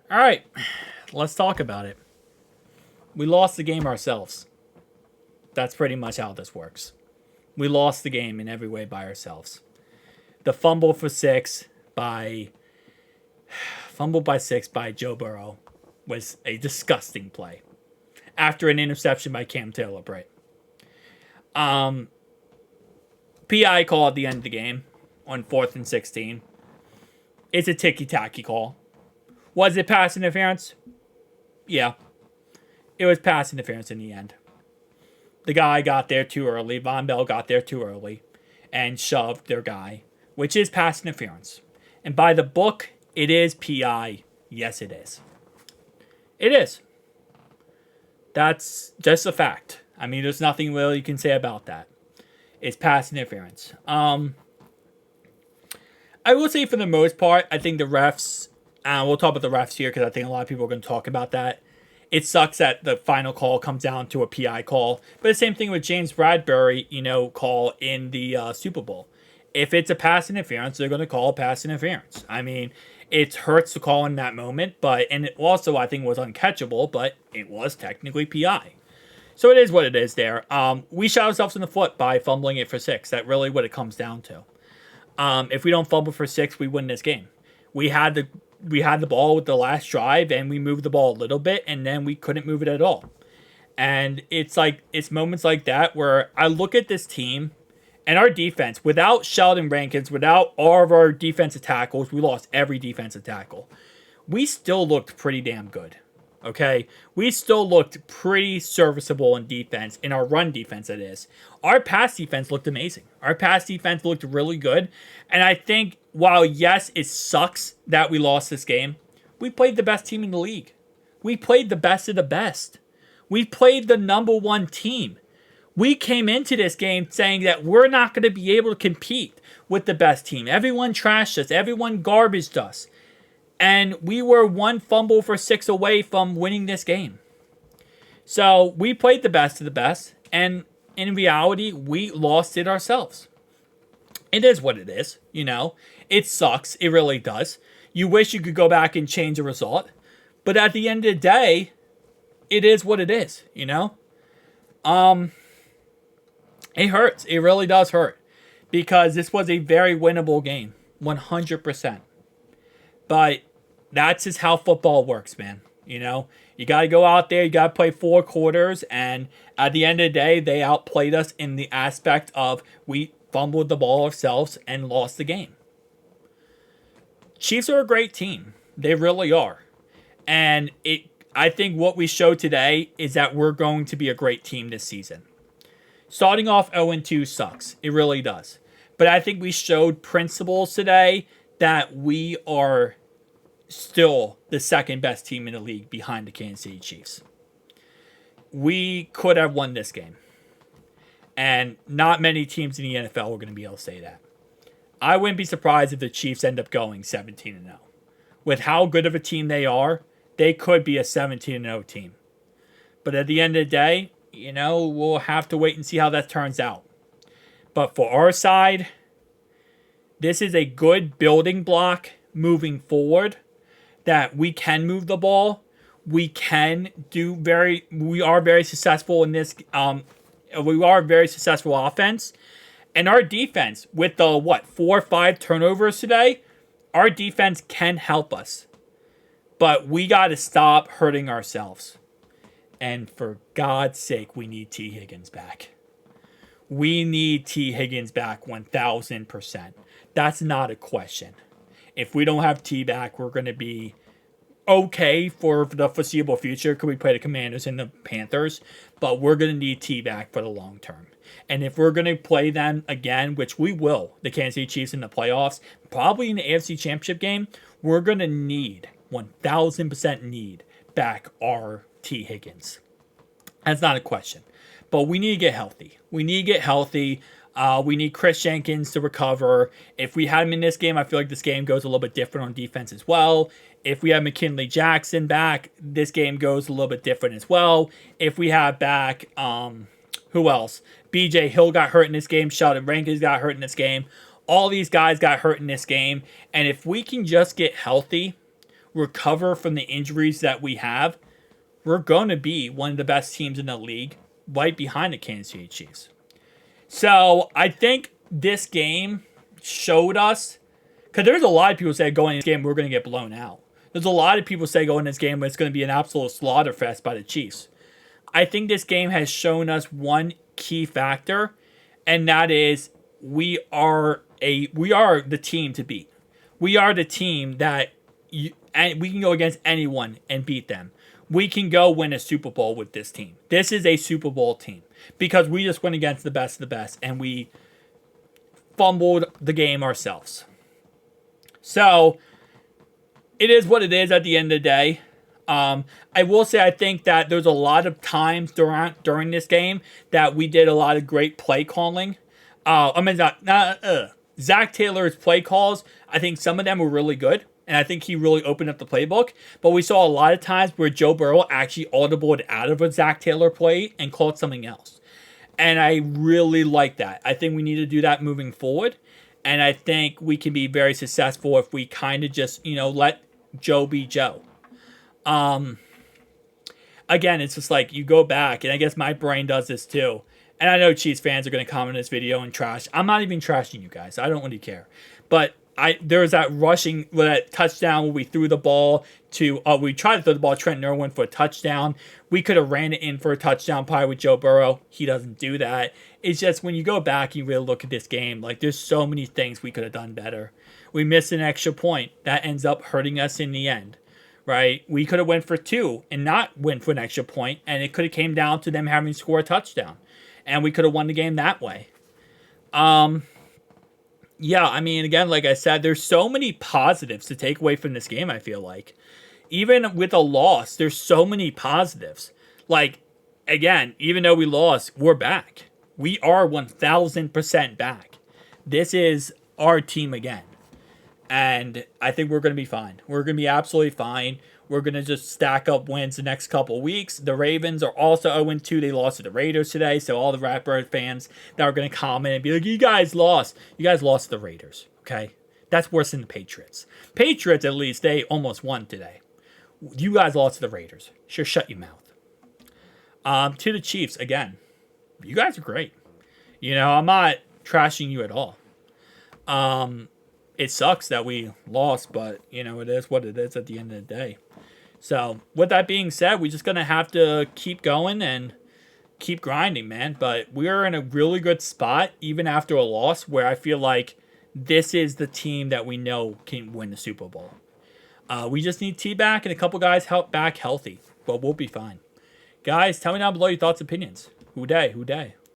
All right, let's talk about it. We lost the game ourselves. That's pretty much how this works. We lost the game in every way by ourselves. The by fumble by 6 by Joe Burrow was a disgusting play after an interception by Cam Taylor Britt. PI call at the end of the game on 4th and 16. It's a ticky-tacky call. Was it pass interference? Yeah. It was pass interference in the end. The guy got there too early. Von Bell got there too early and shoved their guy, which is pass interference. And by the book, it is PI. Yes, it is. It is. That's just a fact. I mean, there's nothing really you can say about that. It's pass interference. I will say for the most part, I think the refs, we'll talk about the refs here because I think a lot of people are going to talk about that. It sucks that the final call comes down to a PI call. But the same thing with James Bradbury, call in the Super Bowl. If it's a pass interference, they're going to call pass interference. I mean, it hurts to call in that moment, and it also, I think, was uncatchable, but it was technically PI. So it is what it is there. We shot ourselves in the foot by fumbling it for 6. That's really what it comes down to. If we don't fumble for 6, we win this game. We had the ball with the last drive, and we moved the ball a little bit, and then we couldn't move it at all. And it's moments like that where I look at this team and our defense, without Sheldon Rankins, without all of our defensive tackles, we lost every defensive tackle. We still looked pretty damn good. Okay? We still looked pretty serviceable in defense, in our run defense, that is. Our pass defense looked amazing. Our pass defense looked really good. And I think, while yes, it sucks that we lost this game, we played the best team in the league. We played the best of the best. We played the number one team. We came into this game saying that we're not going to be able to compete with the best team. Everyone trashed us. Everyone garbaged us. And we were one fumble for 6 away from winning this game. So we played the best of the best. And in reality, we lost it ourselves. It is what it is, It sucks. It really does. You wish you could go back and change the result. But at the end of the day, it is what it is, It hurts. It really does hurt. Because this was a very winnable game. 100%. But that's just how football works, man. You got to go out there. You got to play 4 quarters. And at the end of the day, they outplayed us in the aspect of we fumbled the ball ourselves and lost the game. Chiefs are a great team. They really are. And I think what we showed today is that we're going to be a great team this season. Starting off 0-2 sucks. It really does. But I think we showed principles today that we are still the second best team in the league behind the Kansas City Chiefs. We could have won this game. And not many teams in the NFL are going to be able to say that. I wouldn't be surprised if the Chiefs end up going 17-0. With how good of a team they are, they could be a 17-0 team. But at the end of the day, we'll have to wait and see how that turns out. But for our side, this is a good building block moving forward that we can move the ball. We are very successful in this. We are a very successful offense. And our defense, with the 4 or 5 turnovers today, our defense can help us. But we got to stop hurting ourselves. And for God's sake, we need T. Higgins back. We need T. Higgins back 1,000%. That's not a question. If we don't have T back, we're going to be okay for the foreseeable future. Could we play the Commanders and the Panthers? But we're going to need T back for the long term. And if we're going to play them again, which we will, the Kansas City Chiefs in the playoffs, probably in the AFC Championship game, we're going to need, 1,000% need, back our T. Higgins. That's not a question. But we need to get healthy. We need Chris Jenkins to recover. If we had him in this game, I feel like this game goes a little bit different on defense as well. If we have McKinley Jackson back, this game goes a little bit different as well. If we have back, who else? BJ Hill got hurt in this game. Sheldon Rankins got hurt in this game. All these guys got hurt in this game. And if we can just get healthy, recover from the injuries that we have, we're going to be one of the best teams in the league, right behind the Kansas City Chiefs. So I think this game showed us, because there's a lot of people say going in this game we're going to get blown out. There's a lot of people say going in this game it's going to be an absolute slaughter fest by the Chiefs. I think this game has shown us one key factor, and that is we are the team to beat. We are the team that and we can go against anyone and beat them. We can go win a Super Bowl with this team. This is a Super Bowl team because we just went against the best of the best and we fumbled the game ourselves. So it is what it is at the end of the day. I will say I think that there's a lot of times during this game that we did a lot of great play calling. Zach Taylor's play calls, I think some of them were really good. And I think he really opened up the playbook. But we saw a lot of times where Joe Burrow actually audibled out of a Zach Taylor play and called something else. And I really like that. I think we need to do that moving forward. And I think we can be very successful if we kind of just, let Joe be Joe. Again, it's just like you go back, and I guess my brain does this too. And I know Chiefs fans are going to comment on this video and trash. I'm not even trashing you guys. I don't really care. But there was that that touchdown where we threw the ball to, we tried to throw the ball to Trent Irwin for a touchdown. We could have ran it in for a touchdown probably with Joe Burrow. He doesn't do that. It's just when you go back and you really look at this game, like there's so many things we could have done better. We missed an extra point. That ends up hurting us in the end, right? We could have went for 2 and not went for an extra point, and it could have came down to them having to score a touchdown. And we could have won the game that way. Yeah, I mean, again, like I said, there's so many positives to take away from this game, I feel like. Even with a loss, there's so many positives. Like, again, even though we lost, we're back. We are 1,000% back. This is our team again. And I think we're going to be fine. We're going to be absolutely fine. We're going to just stack up wins the next couple weeks. The Ravens are also 0-2. They lost to the Raiders today. So all the Ratbird fans that are going to comment and be like, you guys lost. You guys lost to the Raiders. Okay? That's worse than the Patriots. Patriots, at least, they almost won today. You guys lost to the Raiders. Sure, shut your mouth. To the Chiefs, again, you guys are great. I'm not trashing you at all. It sucks that we lost, but, it is what it is at the end of the day. So, with that being said, we're just going to have to keep going and keep grinding, man. But we're in a really good spot, even after a loss, where I feel like this is the team that we know can win the Super Bowl. We just need T back and a couple guys back healthy, but we'll be fine. Guys, tell me down below your thoughts and opinions. Who day?